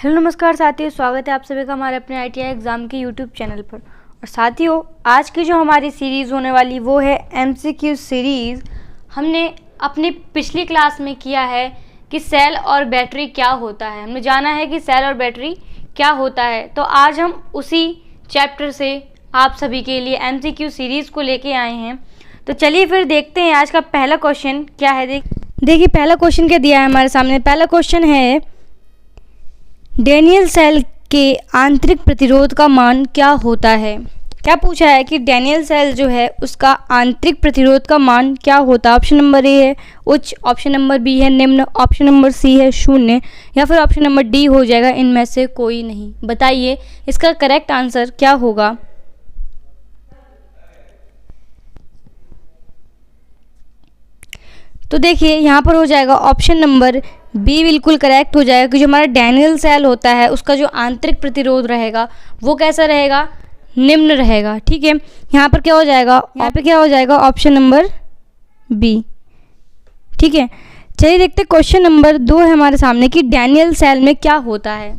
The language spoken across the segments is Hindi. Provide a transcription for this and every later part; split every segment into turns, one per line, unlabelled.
हेलो नमस्कार साथियों, स्वागत है आप सभी का हमारे अपने ITI एग्ज़ाम के यूट्यूब चैनल पर। और साथियों, आज की जो हमारी सीरीज़ होने वाली वो है MCQ सीरीज़। हमने अपनी पिछली क्लास में किया है कि सेल और बैटरी क्या होता है, हमने जाना है कि सेल और बैटरी क्या होता है। तो आज हम उसी चैप्टर से आप सभी के लिए MCQ सीरीज़ को लेके आए हैं। तो चलिए फिर देखते हैं आज का पहला क्वेश्चन क्या है। देखिए पहला क्वेश्चन क्या दिया है हमारे सामने। पहला क्वेश्चन है, डैनियल सेल के आंतरिक प्रतिरोध का मान क्या होता है। क्या पूछा है कि डैनियल सेल जो है उसका आंतरिक प्रतिरोध का मान क्या होता है। ऑप्शन नंबर ए है उच्च, ऑप्शन नंबर बी है निम्न, ऑप्शन नंबर सी है शून्य, या फिर ऑप्शन नंबर डी हो जाएगा इनमें से कोई नहीं। बताइए इसका करेक्ट आंसर क्या होगा। तो देखिए यहाँ पर हो जाएगा ऑप्शन नंबर बी बिल्कुल करेक्ट हो जाएगा कि जो हमारा डैनियल सेल होता है उसका जो आंतरिक प्रतिरोध रहेगा वो कैसा रहेगा, निम्न रहेगा। ठीक है, यहाँ पर क्या हो जाएगा, यहाँ पे क्या हो जाएगा ऑप्शन नंबर बी। ठीक है, चलिए देखते क्वेश्चन नंबर 2 है हमारे सामने कि डैनियल सेल में क्या होता है।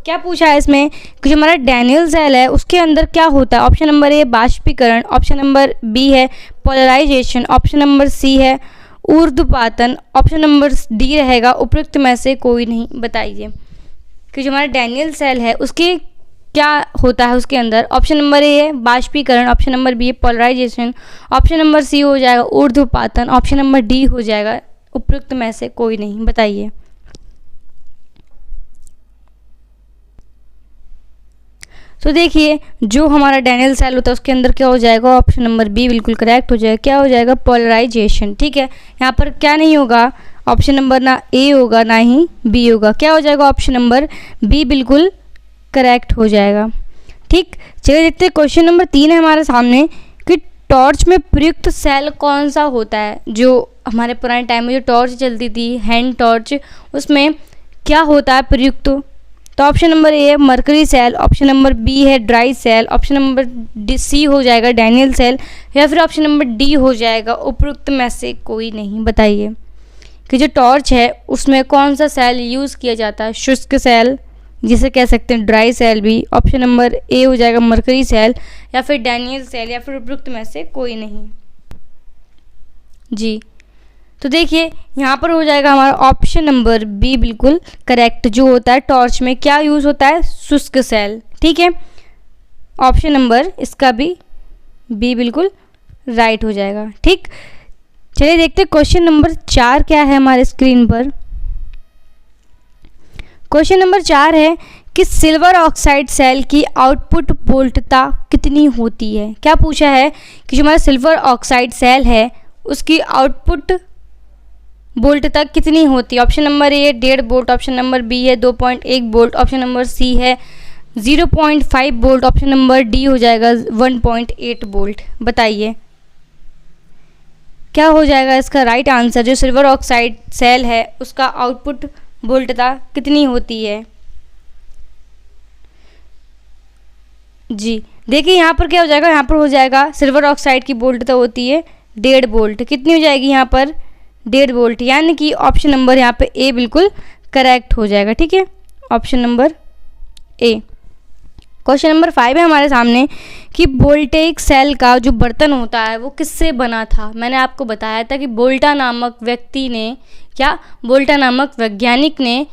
क्या पूछा है इसमें कि जो हमारा डैनियल सेल है उसके अंदर क्या होता है। ऑप्शन नंबर ए बाष्पीकरण, ऑप्शन नंबर बी है पोलराइजेशन, ऑप्शन नंबर सी है ऊर्ध्वपातन, ऑप्शन नंबर डी रहेगा उपयुक्त में से कोई नहीं। बताइए कि जो हमारा डैनियल सेल है उसके क्या होता है उसके अंदर। ऑप्शन नंबर ए है बाष्पीकरण, ऑप्शन नंबर बी है पोलराइजेशन, ऑप्शन नंबर सी हो जाएगा ऊर्ध्वपातन, ऑप्शन नंबर डी हो जाएगा उपयुक्त में से कोई नहीं। बताइए तो देखिए जो हमारा डैनियल सेल होता है उसके अंदर क्या हो जाएगा, ऑप्शन नंबर बी बिल्कुल करेक्ट हो जाएगा। क्या हो जाएगा, पोलराइजेशन। ठीक है, यहाँ पर क्या नहीं होगा, ऑप्शन नंबर ना ए होगा ना ही बी होगा। क्या हो जाएगा, ऑप्शन नंबर बी बिल्कुल करेक्ट हो जाएगा। ठीक, चलिए देखते हैं क्वेश्चन नंबर 3 है हमारे सामने कि टॉर्च में प्रयुक्त सेल कौन सा होता है। जो हमारे पुराने टाइम में जो टॉर्च चलती थी, हैंड टॉर्च, उसमें क्या होता है प्रयुक्त। तो ऑप्शन नंबर ए है mercury cell, option number B है dry cell, option number C हो जाएगा डैनियल सेल, या फिर ऑप्शन नंबर डी हो जाएगा उपयुक्त में से कोई नहीं। बताइए कि जो टॉर्च है उसमें कौन सा सेल यूज़ किया जाता है। शुष्क सेल जिसे कह सकते हैं ड्राई सेल भी, ऑप्शन नंबर ए हो जाएगा मरकरी सेल, या फिर डैनियल सेल, या फिर उपयुक्त में से कोई नहीं। जी तो देखिए यहाँ पर हो जाएगा हमारा ऑप्शन नंबर बी बिल्कुल करेक्ट। जो होता है टॉर्च में क्या यूज़ होता है, शुष्क सेल। ठीक है, ऑप्शन नंबर इसका भी बी बिल्कुल राइट हो जाएगा। ठीक, चलिए देखते हैं क्वेश्चन नंबर 4 क्या है हमारे स्क्रीन पर। क्वेश्चन नंबर 4 है कि सिल्वर ऑक्साइड सेल की आउटपुट वोल्टता कितनी होती है। क्या पूछा है कि जो हमारा सिल्वर ऑक्साइड सेल है उसकी आउटपुट वोल्टता कितनी होती है। ऑप्शन नंबर ए है 1.5 वोल्ट, ऑप्शन नंबर बी है 2.1 वोल्ट, ऑप्शन नंबर सी है 0.5 वोल्ट, ऑप्शन नंबर डी हो जाएगा 1.8 वोल्ट। बताइए क्या हो जाएगा इसका राइट आंसर। जो सिल्वर ऑक्साइड सेल है उसका आउटपुट वोल्टता कितनी होती है। जी देखिए यहाँ पर क्या हो जाएगा, यहाँ पर हो जाएगा सिल्वर ऑक्साइड की वोल्टता होती है 1.5 वोल्ट। कितनी हो जाएगी यहाँ पर, 1.5 वोल्ट, यानी कि ऑप्शन नंबर यहाँ पे ए बिल्कुल करेक्ट हो जाएगा। ठीक है, ऑप्शन नंबर ए। क्वेश्चन नंबर 5 है हमारे सामने कि वोल्टेइक सेल का जो बर्तन होता है वो किससे बना था। मैंने आपको बताया था कि वोल्टा नामक व्यक्ति ने, क्या वोल्टा नामक वैज्ञानिक ने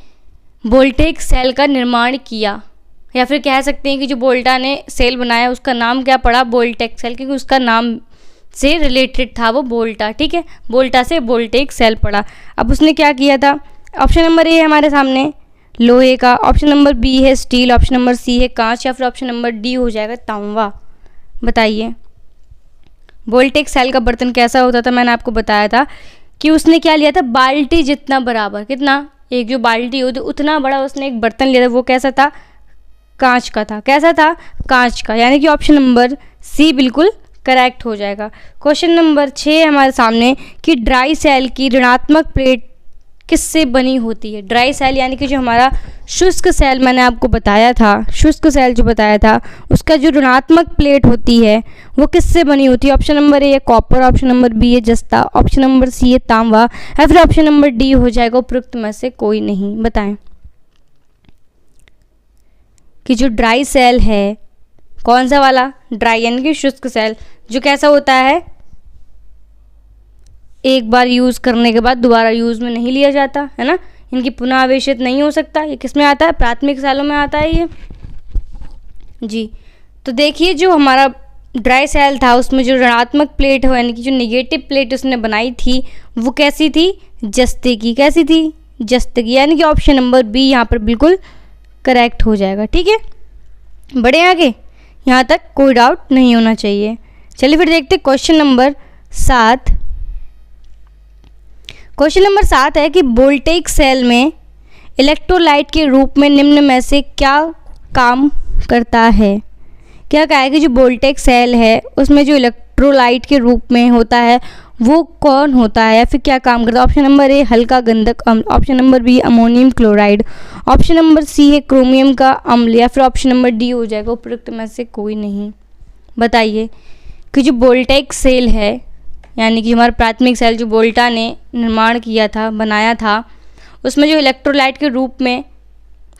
वोल्टेइक सेल का निर्माण किया, या फिर कह सकते हैं कि जो वोल्टा ने सेल बनाया उसका नाम क्या पड़ा, वोल्टेइक सेल, क्योंकि उसका नाम से रिलेटेड था वो वोल्टा। ठीक है, वोल्टा से वोल्टेइक सेल पड़ा। अब उसने क्या किया था। ऑप्शन नंबर ए है हमारे सामने लोहे का, ऑप्शन नंबर बी है स्टील, ऑप्शन नंबर सी है कांच, या फिर ऑप्शन नंबर डी हो जाएगा तांबा। बताइए वोल्टेइक सेल का बर्तन कैसा होता था। मैंने आपको बताया था कि उसने क्या लिया था, बाल्टी जितना बराबर, कितना, एक जो बाल्टी होती उतना बड़ा उसने एक बर्तन लिया था। वो कैसा था, कांच का था। कैसा था, कांच का, यानी कि ऑप्शन नंबर सी बिल्कुल करेक्ट हो जाएगा। क्वेश्चन नंबर 6 हमारे सामने कि ड्राई सेल की ऋणात्मक प्लेट किससे बनी होती है। ड्राई सेल यानी कि जो हमारा शुष्क सेल मैंने आपको बताया था, शुष्क सेल जो बताया था उसका जो ऋणात्मक प्लेट होती है वो किससे बनी होती है। ऑप्शन नंबर ए है कॉपर, ऑप्शन नंबर बी है जस्ता, ऑप्शन नंबर सी है तांबा, या फिर ऑप्शन नंबर डी हो जाएगा उपयुक्त में से कोई नहीं। बताएं कि जो ड्राई सेल है, कौन सा वाला, ड्राई यानी कि शुष्क सेल, जो कैसा होता है, एक बार यूज़ करने के बाद दोबारा यूज़ में नहीं लिया जाता है ना, इनकी पुनः आवेशित नहीं हो सकता। ये किस में आता है, प्राथमिक सेलों में आता है ये जी। तो देखिए जो हमारा ड्राई सेल था उसमें जो ऋणात्मक प्लेट हो यानी कि जो निगेटिव प्लेट उसने बनाई थी वो कैसी थी, जस्ते की। कैसी थी, जस्ते की, यानी कि ऑप्शन नंबर बी यहाँ पर बिल्कुल करेक्ट हो जाएगा। ठीक है, बढ़े आगे, यहाँ तक कोई डाउट नहीं होना चाहिए। चलिए फिर देखते क्वेश्चन नंबर 7। क्वेश्चन नंबर 7 है कि वोल्टेइक सेल में इलेक्ट्रोलाइट के रूप में निम्न में से क्या काम करता है। क्या कहा है कि जो वोल्टेइक सेल है उसमें जो इलेक्ट्रोलाइट के रूप में होता है वो कौन होता है या फिर क्या काम करता है। ऑप्शन नंबर ए हल्का गंधक अम्ल, option number B ammonium chloride, option number C है क्रोमियम का अम्ल, या फिर ऑप्शन नंबर डी हो जाएगा उपयुक्त में से कोई नहीं। बताइए कि जो वोल्टेइक सेल है यानी कि हमारा प्राथमिक सेल जो वोल्टा ने निर्माण किया था, बनाया था, उसमें जो इलेक्ट्रोलाइट के रूप में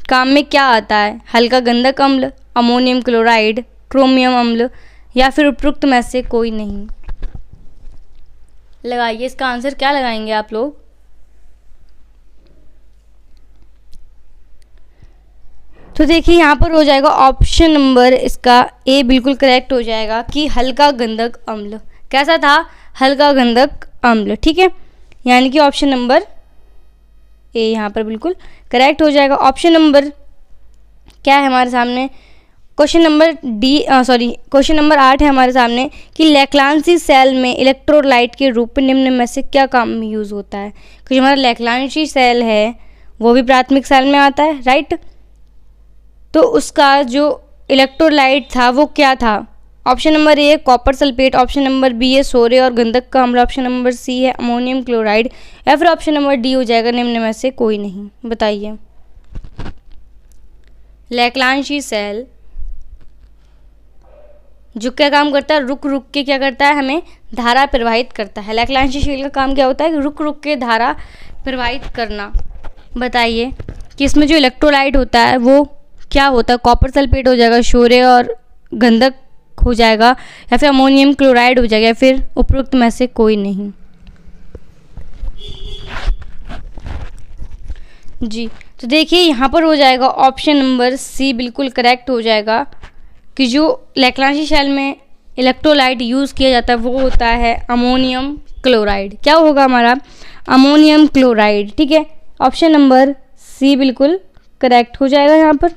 काम में क्या आता है, हल्का गंधक अम्ल, अमोनियम क्लोराइड, क्रोमियम अम्ल, या फिर उपयुक्त में से कोई नहीं। लगाइए इसका आंसर, क्या लगाएंगे आप लोग। तो देखिए यहाँ पर हो जाएगा ऑप्शन नंबर इसका ए बिल्कुल करेक्ट हो जाएगा कि हल्का गंधक अम्ल। कैसा था, हल्का गंधक अम्ल। ठीक है, यानी कि ऑप्शन नंबर ए यहाँ पर बिल्कुल करेक्ट हो जाएगा। ऑप्शन नंबर क्या है हमारे सामने, क्वेश्चन नंबर क्वेश्चन नंबर 8 है हमारे सामने कि लैक्लांसी सेल में इलेक्ट्रोलाइट के रूप में निम्न में से क्या काम में यूज़ होता है। क्योंकि हमारा लैक्लांसी सेल है वो भी प्राथमिक सेल में आता है, राइट। तो उसका जो इलेक्ट्रोलाइट था वो क्या था। Option number A copper sulphate, option number B है सोरे और गंधक का अम्ल, ऑप्शन नंबर सी है अमोनियम क्लोराइड, या फिर ऑप्शन नंबर डी हो जाएगा निम्न में से कोई नहीं। बताइए, लैक्लांसी सेल जो क्या काम करता है, रुक रुक के क्या करता है, हमें धारा प्रवाहित करता है। लैक्लांसी सेल का काम क्या होता है, रुक रुक के धारा प्रवाहित करना। बताइए कि इसमें जो इलेक्ट्रोलाइट होता है वो क्या होता है, कॉपर सल्फेट हो जाएगा, शोरे और गंधक हो जाएगा, या फिर अमोनियम क्लोराइड हो जाएगा, या फिर उपरोक्त में से कोई नहीं। जी, तो देखिए यहाँ पर हो जाएगा ऑप्शन नंबर सी बिल्कुल करेक्ट हो जाएगा कि जो लैक्लांसी सेल में इलेक्ट्रोलाइट यूज़ किया जाता है वो होता है अमोनियम क्लोराइड। क्या होगा हमारा, अमोनियम क्लोराइड। ठीक है, ऑप्शन नंबर सी बिल्कुल करेक्ट हो जाएगा यहाँ पर।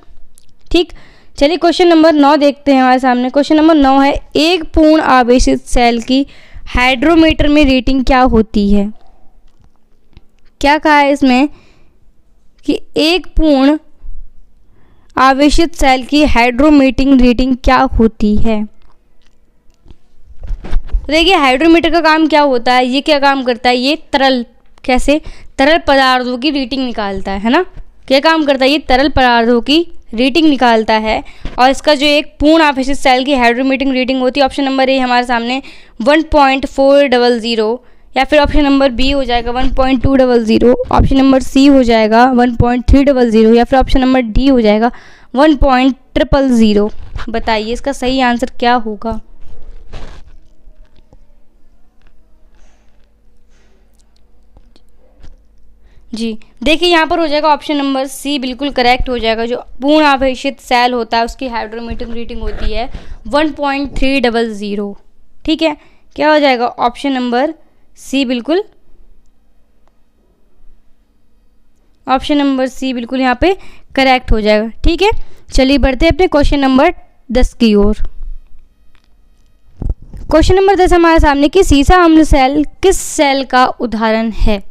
ठीक, चलिए क्वेश्चन नंबर 9 देखते हैं हमारे सामने। क्वेश्चन नंबर 9 है एक पूर्ण आवेशित सेल की हाइड्रोमीटर में रेटिंग क्या होती है। क्या कहा है इसमें कि एक पूर्ण आवेशित सेल की हाइड्रोमीटर रेटिंग क्या होती है। देखिए हाइड्रोमीटर का काम क्या होता है, ये क्या काम करता है, ये तरल, कैसे, तरल पदार्थों की रेटिंग निकालता है ना। क्या काम करता है, ये तरल पदार्थों की रेटिंग निकालता है। और इसका जो एक पूर्ण आवेशित सेल की हाइड्रोमीटर रेटिंग होती है, ऑप्शन नंबर ए हमारे सामने 1.400, या फिर ऑप्शन नंबर बी हो जाएगा 1.200, ऑप्शन नंबर सी हो जाएगा 1.300, या फिर ऑप्शन नंबर डी हो जाएगा 1.000। बताइए इसका सही आंसर क्या होगा। जी, देखिए यहाँ पर हो जाएगा ऑप्शन नंबर सी बिल्कुल करेक्ट हो जाएगा। जो पूर्ण आवेशित सेल होता है उसकी हाइड्रोमीटर रेटिंग होती है 1.300। ठीक है, क्या हो जाएगा, ऑप्शन नंबर सी बिल्कुल, ऑप्शन नंबर सी बिल्कुल यहाँ पे करेक्ट हो जाएगा। ठीक है, चलिए बढ़ते हैं अपने क्वेश्चन नंबर 10 की ओर। क्वेश्चन नंबर 10 हमारे सामने कि सीसा अम्ल सेल किस सेल का उदाहरण है।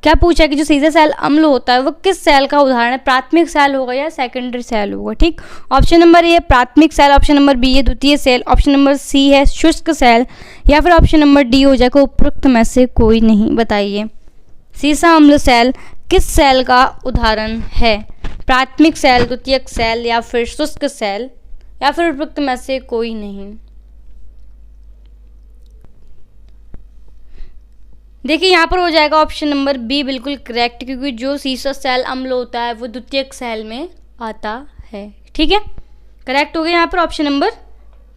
क्या पूछा है कि जो सीसा सेल अम्ल होता है वो किस सेल का उदाहरण है, प्राथमिक सेल होगा या सेकेंडरी सेल होगा। ठीक, ऑप्शन नंबर ए प्राथमिक सेल, ऑप्शन नंबर बी है द्वितीय सेल, ऑप्शन नंबर सी है शुष्क सेल, या फिर ऑप्शन नंबर डी हो जाएगा उपरोक्त में से कोई नहीं। बताइए सीसा अम्ल सेल किस सेल का उदाहरण है, प्राथमिक सेल, द्वितीयक सेल, या फिर शुष्क सेल, या फिर उपरोक्त में से कोई नहीं। देखिए यहाँ पर हो जाएगा ऑप्शन नंबर बी बिल्कुल करेक्ट, क्योंकि जो सीसा सेल अम्ल होता है वो द्वितीयक सेल में आता है। ठीक है, करेक्ट हो गया यहाँ पर ऑप्शन नंबर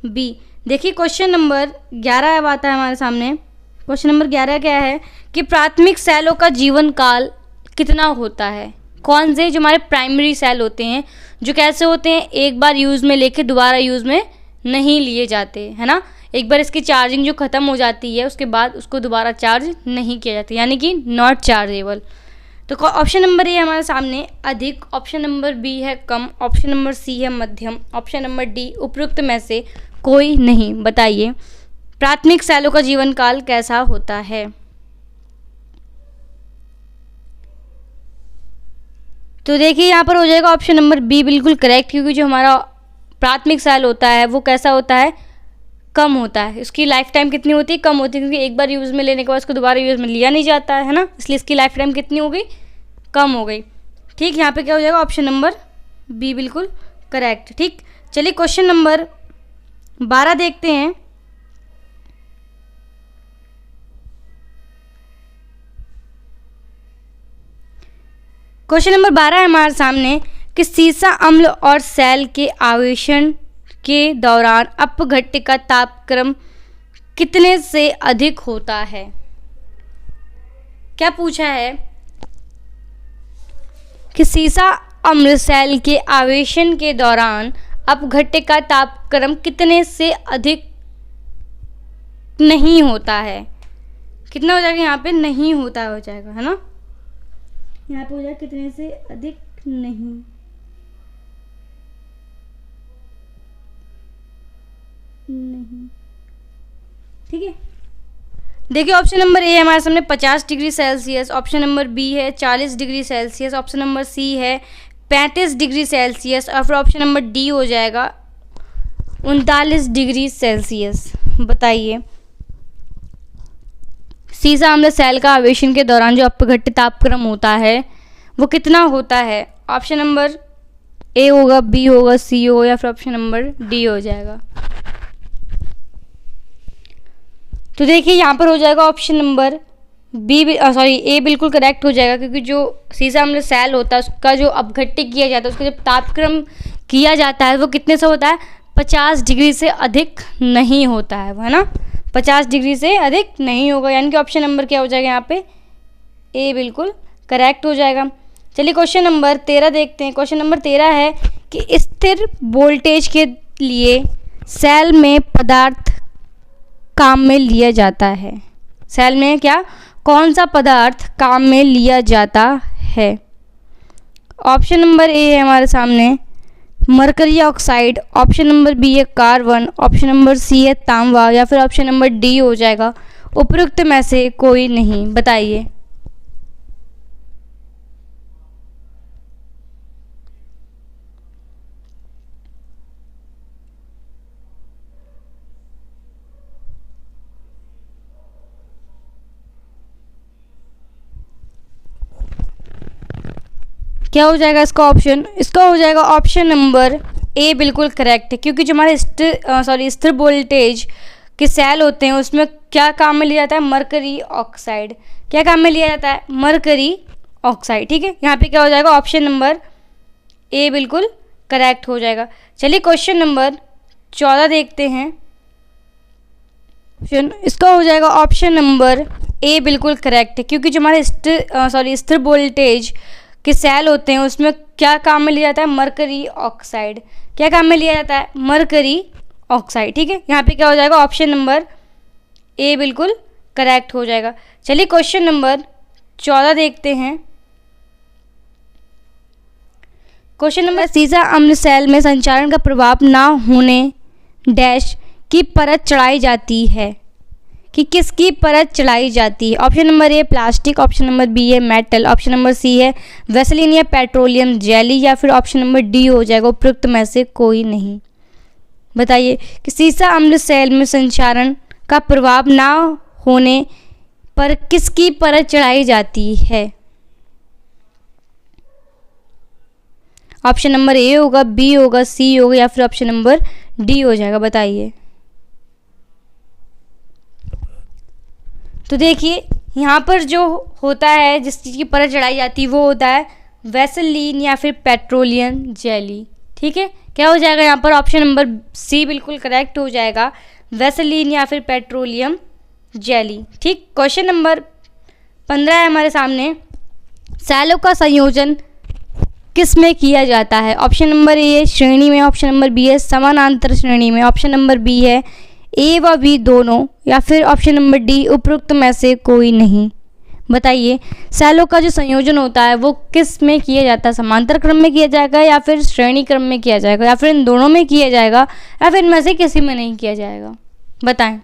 बी। देखिए क्वेश्चन नंबर 11 अब आता है हमारे सामने। क्वेश्चन नंबर 11 क्या है कि प्राथमिक सेलों का जीवन काल कितना होता है। कौन से जो हमारे प्राइमरी सेल होते हैं, जो कैसे होते हैं, एक बार यूज़ में लेके दोबारा यूज़ में नहीं लिए जाते, है ना। एक बार इसकी चार्जिंग जो ख़त्म हो जाती है उसके बाद उसको दोबारा चार्ज नहीं किया जाता, यानी कि नॉट चार्जेबल। तो ऑप्शन नंबर ए हमारे सामने अधिक, ऑप्शन नंबर बी है कम, ऑप्शन नंबर सी है मध्यम, ऑप्शन नंबर डी उपरोक्त में से कोई नहीं। बताइए प्राथमिक सेलों का जीवन काल कैसा होता है। तो देखिए यहाँ पर हो जाएगा ऑप्शन नंबर बी बिल्कुल करेक्ट, क्योंकि जो हमारा प्राथमिक सेल होता है वो कैसा होता है, कम होता है। इसकी लाइफ टाइम कितनी होती है, कम होती है, क्योंकि एक बार यूज़ में लेने के बाद उसको दोबारा यूज़ में लिया नहीं जाता है ना, इसलिए इसकी लाइफ टाइम कितनी हो गई, कम हो गई। ठीक, यहाँ पे क्या हो जाएगा ऑप्शन नंबर बी बिल्कुल करेक्ट। ठीक, चलिए क्वेश्चन नंबर 12 देखते हैं। क्वेश्चन नंबर 12 है हमारे सामने कि सीसा अम्ल और सेल के आवेशन के दौरान अपघट्य का तापक्रम कितने से अधिक होता है। क्या पूछा है कि सीसा अम्ल सेल के आवेशन के दौरान अपघट्य का तापक्रम कितने से अधिक नहीं होता है। कितना हो जाएगा यहाँ पे, नहीं होता हो जाएगा, है ना। यहाँ पे हो जाएगा कितने से अधिक नहीं। ठीक है, देखिए ऑप्शन नंबर ए हमारे सामने 50 degree celsius, option number B है 40 degree celsius, option number C है 35 डिग्री सेल्सियस और फिर ऑप्शन नंबर डी हो जाएगा 39 डिग्री सेल्सियस। बताइए सीसा अम्ल सेल का आवेशन के दौरान जो अपघट्य तापक्रम होता है वो कितना होता है। ऑप्शन नंबर ए होगा, बी होगा, सी होगा या फिर ऑप्शन नंबर डी हो जाएगा। तो देखिए यहाँ पर हो जाएगा ऑप्शन नंबर बी, ए बिल्कुल करेक्ट हो जाएगा, क्योंकि जो सीसा अम्ल सेल होता है उसका जो अपघट्य किया जाता है, उसका जब तापक्रम किया जाता है वो कितने से होता है, 50 डिग्री से अधिक नहीं होता है वो, है ना। 50 डिग्री से अधिक नहीं होगा, यानी कि ऑप्शन नंबर क्या हो जाएगा यहाँ पे, ए बिल्कुल करेक्ट हो जाएगा। चलिए क्वेश्चन नंबर 13 देखते हैं। क्वेश्चन नंबर 13 है कि स्थिर वोल्टेज के लिए सेल में पदार्थ काम में लिया जाता है। सेल में क्या, कौन सा पदार्थ काम में लिया जाता है। ऑप्शन नंबर ए है हमारे सामने mercury oxide, option number B है कार्बन, ऑप्शन नंबर सी है तांबा या फिर ऑप्शन नंबर डी हो जाएगा उपयुक्त में से कोई नहीं। बताइए क्या हो जाएगा इसका ऑप्शन, इसका हो जाएगा ऑप्शन नंबर ए बिल्कुल करेक्ट है, क्योंकि जो हमारे स्थिर वोल्टेज के सेल होते हैं उसमें क्या काम में लिया जाता है, मरकरी ऑक्साइड। क्या काम में लिया जाता है, मरकरी ऑक्साइड। ठीक है, यहाँ पे क्या हो जाएगा ऑप्शन नंबर ए बिल्कुल करेक्ट हो जाएगा। चलिए क्वेश्चन नंबर 14 देखते हैं। इसका हो जाएगा ऑप्शन नंबर ए बिल्कुल करेक्ट है, क्योंकि जो हमारे स्थिर वोल्टेज के सेल होते हैं उसमें क्या काम में लिया जाता है, मरकरी ऑक्साइड। क्या काम में लिया जाता है, मरकरी ऑक्साइड। ठीक है, यहाँ पे क्या हो जाएगा ऑप्शन नंबर ए बिल्कुल करेक्ट हो जाएगा। चलिए क्वेश्चन नंबर 14 देखते हैं। क्वेश्चन नंबर सीसा अम्ल सेल में संचारण का प्रभाव ना होने डैश की परत चढ़ाई जाती है, कि किसकी परत चढ़ाई जाती है। Option number A plastic, option number B है मेटल, ऑप्शन नंबर सी है वैसलीन या पेट्रोलियम जेली या फिर ऑप्शन नंबर डी हो जाएगा उपयुक्त में से कोई नहीं। बताइए कि सीसा अम्ल सेल में संचारण का प्रभाव ना होने पर किसकी परत चढ़ाई जाती है। ऑप्शन नंबर ए होगा, बी होगा, सी होगा या फिर ऑप्शन नंबर डी हो जाएगा। बताइए तो देखिए यहाँ पर जो होता है जिस चीज़ की परत चढ़ाई जाती है वो होता है वैसलीन या फिर पेट्रोलियम जेली। ठीक है, क्या हो जाएगा यहाँ पर ऑप्शन नंबर सी बिल्कुल करेक्ट हो जाएगा, वैसलीन या फिर पेट्रोलियम जेली। ठीक, क्वेश्चन नंबर 15 है हमारे सामने, सैलों का संयोजन किस में किया जाता है? ऑप्शन नंबर ए श्रेणी में, ऑप्शन नंबर बी है समानांतर श्रेणी में, ऑप्शन नंबर बी है ए व बी दोनों, या फिर ऑप्शन नंबर डी उपरोक्त में से कोई नहीं। बताइए, सैलों का जो संयोजन होता है वो किस में किया जाता है? समांतर क्रम में किया जाएगा या फिर श्रेणी क्रम में किया जाएगा या फिर इन दोनों में किया जाएगा या फिर इनमें से किसी में नहीं किया जाएगा? बताएं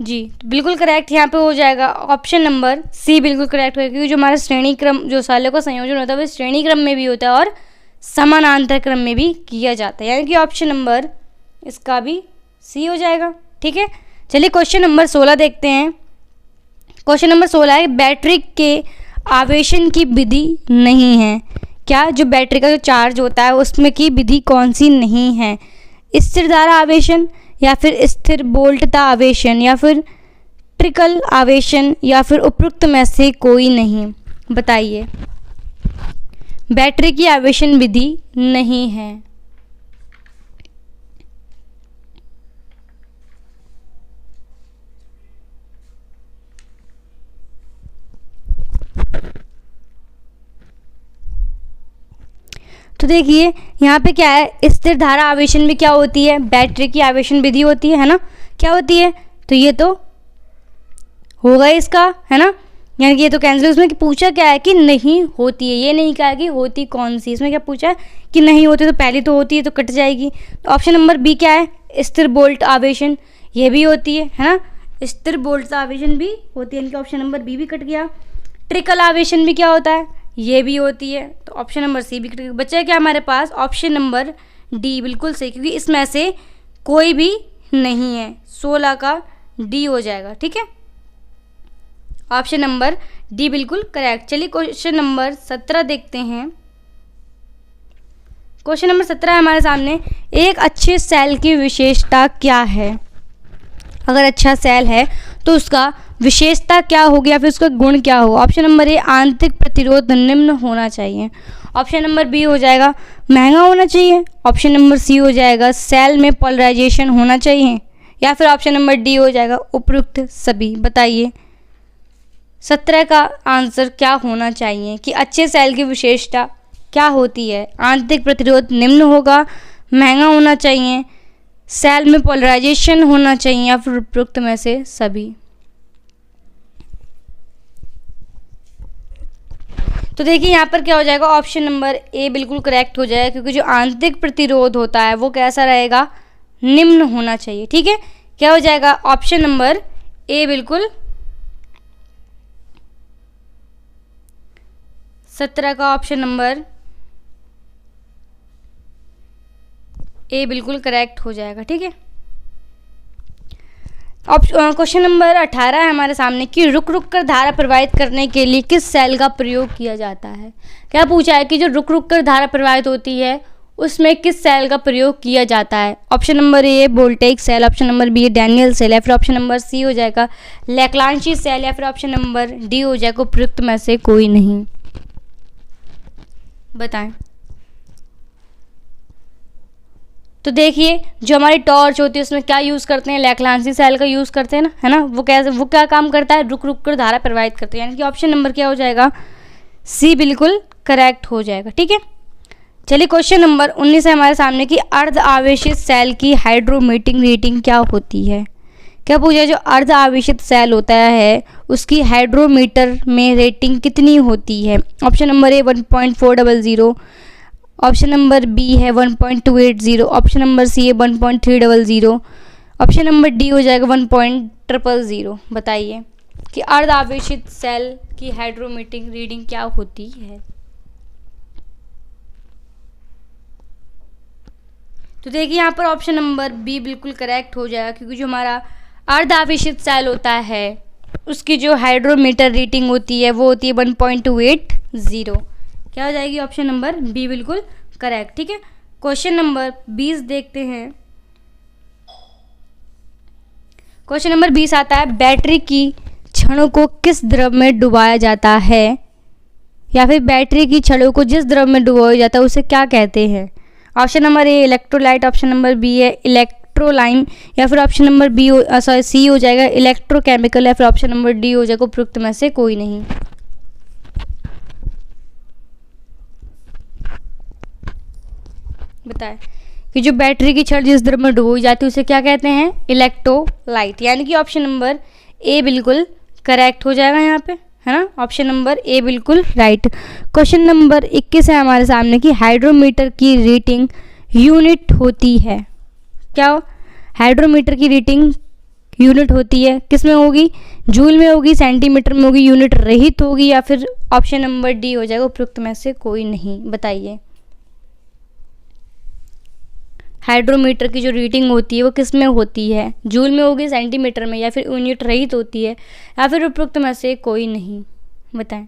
जी। बिल्कुल करेक्ट यहाँ पे हो जाएगा ऑप्शन नंबर सी बिल्कुल करेक्ट होगा, क्योंकि जो हमारा श्रेणी क्रम, जो सैलों का संयोजन होता है वो श्रेणी क्रम में भी होता है और समानांतर क्रम में भी किया जाता है, यानी कि ऑप्शन नंबर इसका भी सी हो जाएगा। ठीक है, चलिए क्वेश्चन नंबर 16 देखते हैं। क्वेश्चन नंबर 16 है, बैटरी के आवेशन की विधि नहीं है। क्या जो बैटरी का जो चार्ज होता है उसमें की विधि कौन सी नहीं है? स्थिर धारा आवेशन या फिर स्थिर बोल्टता आवेशन या फिर ट्रिकल आवेशन या फिर उपरोक्त में से कोई नहीं। बताइए, बैटरी की आवेशन विधि नहीं है। तो देखिए यहाँ पे क्या है, स्थिर धारा आवेशन में क्या होती है? बैटरी की आवेशन विधि होती है ना, क्या होती है? तो ये तो होगा इसका, है ना, यानी कि ये तो कैंसिल। उसमें पूछा क्या है कि नहीं होती है, ये नहीं कहा कि होती कौन सी। इसमें क्या पूछा है कि नहीं होती, तो पहली तो होती है तो कट जाएगी। तो ऑप्शन नंबर बी क्या है? स्थिर बोल्ट आवेशन, ये भी होती है ना, स्थिर बोल्ट आवेशन भी होती है, इनका ऑप्शन नंबर बी भी कट गया। ट्रिकल आवेशन भी क्या होता है? ये भी होती है, तो ऑप्शन नंबर सी भी कट गया। बचा क्या हमारे पास? ऑप्शन नंबर डी बिल्कुल सही, क्योंकि इसमें से कोई भी नहीं है। 16 का डी हो जाएगा। ठीक है, ऑप्शन नंबर डी बिल्कुल करेक्ट। चलिए क्वेश्चन नंबर 17 देखते हैं। क्वेश्चन नंबर 17 है हमारे सामने, एक अच्छे सेल की विशेषता क्या है? अगर अच्छा सेल है तो उसका विशेषता क्या होगी या फिर उसका गुण क्या होगा? ऑप्शन नंबर ए आंतरिक प्रतिरोध निम्न होना चाहिए, ऑप्शन नंबर बी हो जाएगा महंगा होना चाहिए, ऑप्शन नंबर सी हो जाएगा सेल में पोलराइजेशन होना चाहिए, या फिर ऑप्शन नंबर डी हो जाएगा उपयुक्त सभी। बताइए 17 का आंसर क्या होना चाहिए कि अच्छे सेल की विशेषता क्या होती है? आंतरिक प्रतिरोध निम्न होगा, महंगा होना चाहिए, सेल में पोलराइजेशन होना चाहिए, या फिर उपयुक्त में से सभी। तो देखिए यहाँ पर क्या हो जाएगा, ऑप्शन नंबर ए बिल्कुल करेक्ट हो जाएगा, क्योंकि जो आंतरिक प्रतिरोध होता है वो कैसा रहेगा? निम्न होना चाहिए। ठीक है, क्या हो जाएगा? ऑप्शन नंबर ए बिल्कुल 17 का ऑप्शन नंबर ए बिल्कुल करेक्ट हो जाएगा। ठीक है, क्वेश्चन नंबर 18 है हमारे सामने कि रुक रुक कर धारा प्रवाहित करने के लिए किस सेल का प्रयोग किया जाता है? क्या पूछा है कि जो रुक रुक कर धारा प्रवाहित होती है उसमें किस सेल का प्रयोग किया जाता है? Option number A voltaic cell, option number B Daniell cell, या फिर ऑप्शन नंबर सी हो जाएगा लैग्रांजी सेल, या फिर ऑप्शन नंबर डी हो जाएगा उपयुक्त में से कोई नहीं। बताएं। तो देखिए जो हमारी टॉर्च होती है उसमें क्या यूज़ करते हैं? लैग्रांजी सेल का यूज़ करते हैं ना, है ना। वो क्या काम करता है? रुक रुक कर धारा प्रवाहित करते हैं, यानी कि ऑप्शन नंबर क्या हो जाएगा? सी बिल्कुल करेक्ट हो जाएगा। ठीक है, चलिए क्वेश्चन नंबर 19 है हमारे सामने कि अर्ध आवेशित सेल की हाइड्रोमीटिंग रेटिंग क्या होती है? क्या पूछा? जो अर्ध आवेशित सेल होता है उसकी हाइड्रोमीटर में रेटिंग कितनी होती है? Option number A 1.400, option number B है 1.280, ऑप्शन नंबर सी है 1.300, ऑप्शन नंबर डी हो जाएगा 1.000। बताइए कि अर्ध आवेशित सेल की हाइड्रोमीटिंग रीडिंग क्या होती है? तो देखिए यहाँ पर ऑप्शन नंबर बी बिल्कुल करेक्ट हो जाएगा, क्योंकि जो हमारा अर्ध आवेशित सेल होता है उसकी जो हाइड्रोमीटर रीडिंग होती है वो होती है 1.280। क्या हो जाएगी? ऑप्शन नंबर बी बिल्कुल करेक्ट। ठीक है, क्वेश्चन नंबर 20 देखते हैं। क्वेश्चन नंबर 20 आता है बैटरी की क्षणों को किस द्रव में डुबाया जाता है? या फिर बैटरी की छड़ों को जिस द्रव में डुबोया जाता है उसे क्या कहते हैं? Option number A electrolyte, option number B है इलेक्ट्रोलाइम, या फिर ऑप्शन नंबर सी हो जाएगा इलेक्ट्रोकेमिकल, या फिर ऑप्शन नंबर डी हो जाएगा उपयुक्त में से कोई नहीं। बताएं कि जो बैटरी की छड़ जिस द्रव में डुबोई जाती है उसे क्या कहते हैं? इलेक्ट्रोलाइट। यानी कि ऑप्शन नंबर ए बिल्कुल करेक्ट हो जाएगा यहाँ पे, है ना। ऑप्शन नंबर ए बिल्कुल राइट। क्वेश्चन नंबर 21 है हमारे सामने कि हाइड्रोमीटर की रीडिंग यूनिट होती है। क्या हाइड्रोमीटर की रीडिंग यूनिट होती है? किस में होगी? जूल में होगी, सेंटीमीटर में होगी, यूनिट रहित होगी, या फिर ऑप्शन नंबर डी हो जाएगा उपयुक्त में से कोई नहीं। बताइए हाइड्रोमीटर की जो रीडिंग होती है वो किस में होती है? जूल में होगी, सेंटीमीटर में, या फिर यूनिट रहित होती है, या फिर उपयुक्त में से कोई नहीं। बताएं।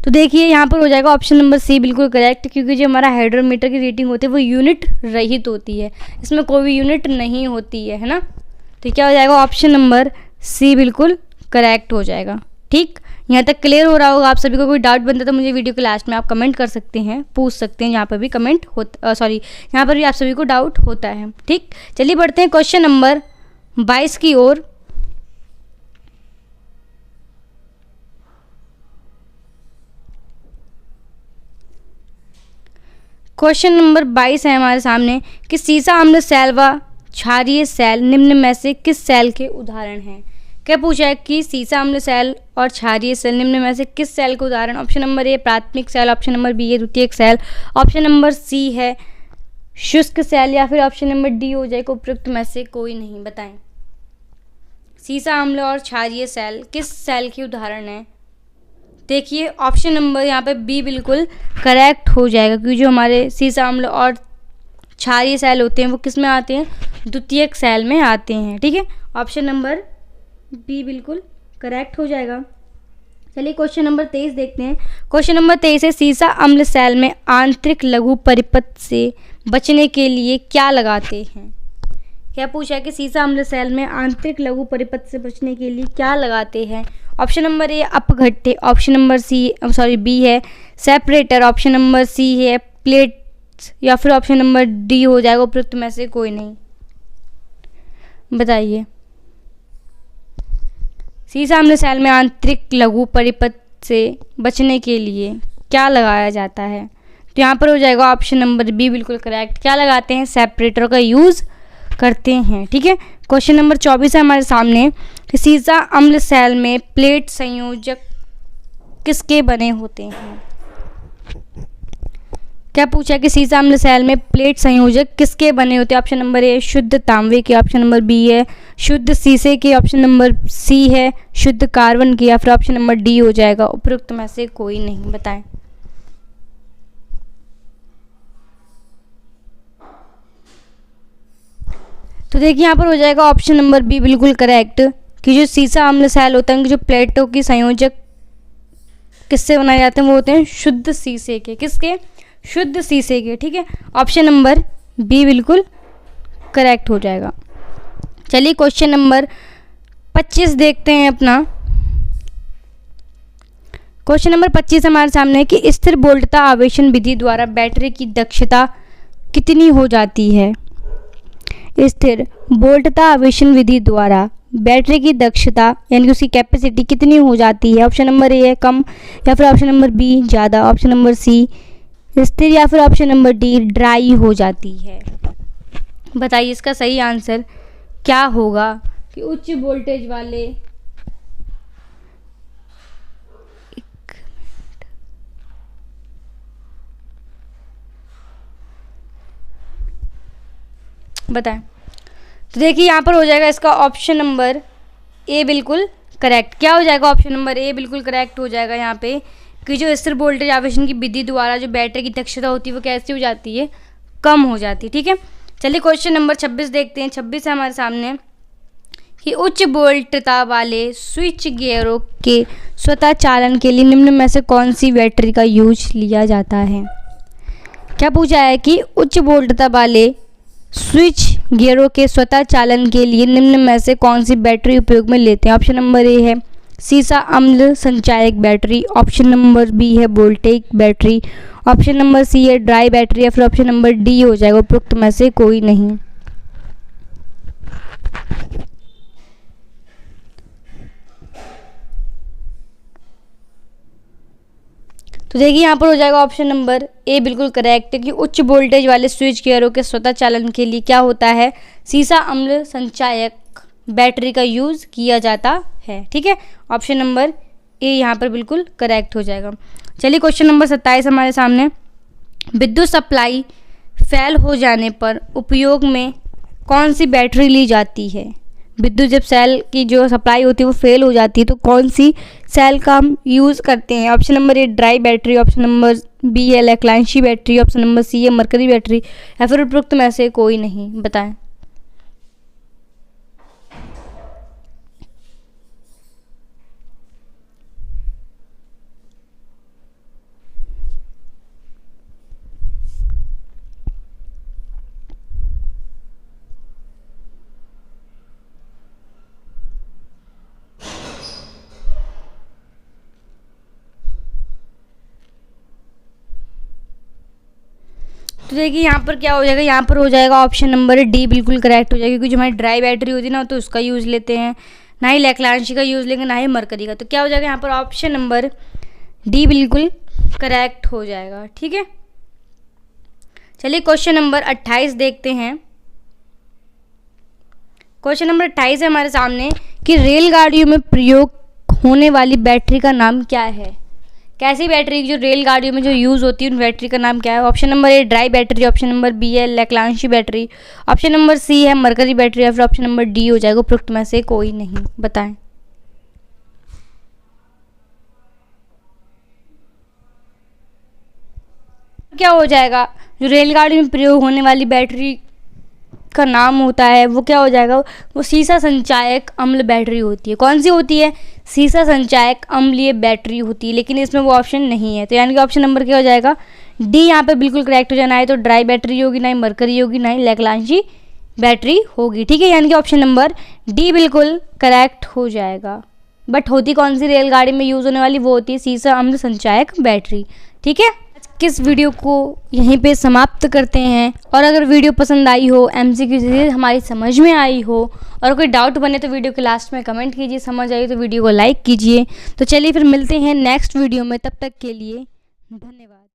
तो देखिए यहाँ पर हो जाएगा ऑप्शन नंबर सी बिल्कुल करेक्ट, क्योंकि जो हमारा हाइड्रोमीटर की रीडिंग होती है वो यूनिट रहित होती है, इसमें कोई भी यूनिट नहीं होती है ना। तो क्या हो जाएगा? ऑप्शन नंबर सी बिल्कुल करेक्ट हो जाएगा। ठीक, यहाँ तक क्लियर हो रहा होगा आप सभी को। कोई डाउट बनता तो मुझे वीडियो के लास्ट में आप कमेंट कर सकते हैं, पूछ सकते हैं, यहाँ पर भी कमेंट होता यहाँ पर भी आप सभी को डाउट होता है। ठीक, चलिए बढ़ते हैं क्वेश्चन नंबर 22 की ओर। क्वेश्चन नंबर 22 है हमारे सामने कि सीसा अम्ल सेल व क्षारीय सेल निम्न में से किस सेल के उदाहरण हैं? क्या पूछा है कि सीसा अम्ल सेल और क्षारीय सेल निम्न में से किस सेल के उदाहरण? ऑप्शन नंबर ए प्राथमिक सेल, ऑप्शन नंबर बी है द्वितीयक सेल, ऑप्शन नंबर सी है शुष्क सेल, या फिर ऑप्शन नंबर डी हो जाएगा उपयुक्त में से कोई नहीं। बताएं सीसा अम्ल और क्षारीय सेल किस सेल के उदाहरण है? देखिए ऑप्शन नंबर यहाँ पे बी बिल्कुल करेक्ट हो जाएगा, क्योंकि जो हमारे सीसा अम्ल और क्षारीय सेल होते हैं वो किस में आते हैं? द्वितीयक सेल में आते हैं। ठीक है, ऑप्शन नंबर बी बिल्कुल करेक्ट हो जाएगा। चलिए क्वेश्चन नंबर 23 देखते हैं। क्वेश्चन नंबर 23 है सीसा अम्ल सेल में आंतरिक लघु परिपथ से बचने के लिए क्या लगाते हैं? क्या पूछा है कि सीसा अम्ल सेल में आंतरिक लघु परिपथ से बचने के लिए क्या लगाते हैं? ऑप्शन नंबर ए अपघट्य, ऑप्शन नंबर बी है सेपरेटर, ऑप्शन नंबर सी है प्लेट्स, या फिर ऑप्शन नंबर डी हो जाएगा उपयुक्त में से कोई नहीं। बताइए सीसा अम्ल सेल में आंतरिक लघु परिपथ से बचने के लिए क्या लगाया जाता है? तो यहाँ पर हो जाएगा ऑप्शन नंबर बी बिल्कुल करेक्ट। क्या लगाते हैं? सेपरेटर का यूज़ करते हैं। ठीक है, क्वेश्चन नंबर 24 है हमारे सामने कि सीसा अम्ल सेल में प्लेट संयोजक किसके बने होते हैं? क्या पूछा कि सीसा अम्ल सेल में प्लेट संयोजक किसके बने होते हैं? ऑप्शन नंबर ए शुद्ध तांबे के, ऑप्शन नंबर बी है शुद्ध शीशे के, ऑप्शन नंबर सी है शुद्ध कार्बन के, या फिर ऑप्शन नंबर डी हो जाएगा उपयुक्त में से कोई नहीं। बताएं तो देखिए यहाँ पर हो जाएगा ऑप्शन नंबर बी बिल्कुल करेक्ट, कि जो सीसा अम्ल सेल होता है जो प्लेटों की संयोजक किससे बनाए जाते हैं वो होते हैं शुद्ध शीशे के। किसके? शुद्ध शीशे के। ठीक है, ऑप्शन नंबर बी बिल्कुल करेक्ट हो जाएगा। चलिए क्वेश्चन नंबर 25 देखते हैं अपना। क्वेश्चन नंबर 25 हमारे सामने है कि स्थिर बोल्टता आवेशन विधि द्वारा बैटरी की दक्षता कितनी हो जाती है? स्थिर बोल्टता आवेशन विधि द्वारा बैटरी की दक्षता यानी कि उसकी कैपेसिटी कितनी हो जाती है? ऑप्शन नंबर ए है कम, या फिर ऑप्शन नंबर बी ज़्यादा, ऑप्शन नंबर सी स्थिर, या फिर ऑप्शन नंबर डी ड्राई हो जाती है। बताइए इसका सही आंसर क्या होगा? कि उच्च वोल्टेज वाले बताएं। तो देखिए यहाँ पर हो जाएगा इसका ऑप्शन नंबर ए बिल्कुल करेक्ट। क्या हो जाएगा? ऑप्शन नंबर ए बिल्कुल करेक्ट हो जाएगा यहाँ पे, कि जो स्थिर वोल्टेज आवेशन की विधि द्वारा जो बैटरी की दक्षता होती है वो कैसी हो जाती है? कम हो जाती है। ठीक है, चलिए क्वेश्चन नंबर 26 देखते हैं। 26 है हमारे सामने कि उच्च वोल्टता वाले स्विच गियरों के स्वतः चालन के लिए निम्न में से कौन सी बैटरी का यूज लिया जाता है? क्या पूछा है कि उच्च वोल्टता वाले स्विच गियरों के स्वतः चालन के लिए निम्न में से कौन सी बैटरी उपयोग में लेते हैं? ऑप्शन नंबर ए है सीसा अम्ल संचायक बैटरी, ऑप्शन नंबर बी है voltaic battery, option number C है ड्राई बैटरी, या फिर ऑप्शन नंबर डी हो जाएगा उपरोक्त में से कोई नहीं। तो देखिए यहाँ पर हो जाएगा ऑप्शन नंबर ए बिल्कुल करेक्ट है कि उच्च वोल्टेज वाले स्विच गियरों के स्वतः चालन के लिए क्या होता है, सीसा अम्ल संचायक बैटरी का यूज़ किया जाता है। ठीक है, ऑप्शन नंबर ए यहाँ पर बिल्कुल करेक्ट हो जाएगा। चलिए क्वेश्चन नंबर 27 हमारे सामने, विद्युत सप्लाई फेल हो जाने पर उपयोग में कौन सी बैटरी ली जाती है। विद्युत जब सेल की जो सप्लाई होती है वो फेल हो जाती है तो कौन सी सेल का हम यूज़ करते हैं। Option number A dry battery, option number B है Leclanche battery, option number C है मरकरी बैटरी, या फिर उपरोक्त में से कोई नहीं, बताएं। तो देखिए यहाँ पर क्या हो जाएगा, यहाँ पर हो जाएगा ऑप्शन नंबर डी बिल्कुल करेक्ट हो जाएगा, क्योंकि जो हमारी ड्राई बैटरी होती है ना तो उसका यूज़ लेते हैं, ना ही लैक्लांशी का यूज़ लेंगे, ना ही मरकरी का। तो क्या हो जाएगा यहाँ पर ऑप्शन नंबर डी बिल्कुल करेक्ट हो जाएगा। ठीक है, चलिए क्वेश्चन नंबर 28 देखते हैं। क्वेश्चन नंबर 28 है हमारे सामने कि रेलगाड़ियों में प्रयोग होने वाली बैटरी का नाम क्या है। कैसी बैटरी जो रेलगाड़ियों में जो यूज़ होती है उन बैटरी का नाम क्या है। Option number A dry battery, option number B है Leclanche battery, option number C है मरकरी बैटरी, या फिर ऑप्शन नंबर डी हो जाएगा उपरोक्त में से कोई नहीं, बताएं। क्या हो जाएगा, जो रेलगाड़ी में प्रयोग होने वाली बैटरी का नाम होता है वो क्या हो जाएगा, वो सीसा संचायक अम्ल बैटरी होती है। कौन सी होती है, सीसा संचायक अम्लीय बैटरी होती है, लेकिन इसमें वो ऑप्शन नहीं है। तो यानी कि ऑप्शन नंबर क्या हो जाएगा, डी यहाँ पे बिल्कुल करेक्ट हो जाना है। तो ड्राई बैटरी होगी, ना ही मरकरी होगी, ना ही लैक्लांशी बैटरी होगी। ठीक है, यानी कि ऑप्शन नंबर डी बिल्कुल करेक्ट हो जाएगा। बट होती कौन सी रेलगाड़ी में यूज़ होने वाली, वो होती है सीसा अम्ल संचायक बैटरी। ठीक है, किस वीडियो को यहीं पे समाप्त करते हैं। और अगर वीडियो पसंद आई हो, एमसीक्यू सीरीज हमारी समझ में आई हो और कोई डाउट बने तो वीडियो के लास्ट में कमेंट कीजिए, समझ आई तो वीडियो को लाइक कीजिए। तो चलिए फिर मिलते हैं नेक्स्ट वीडियो में, तब तक के लिए धन्यवाद।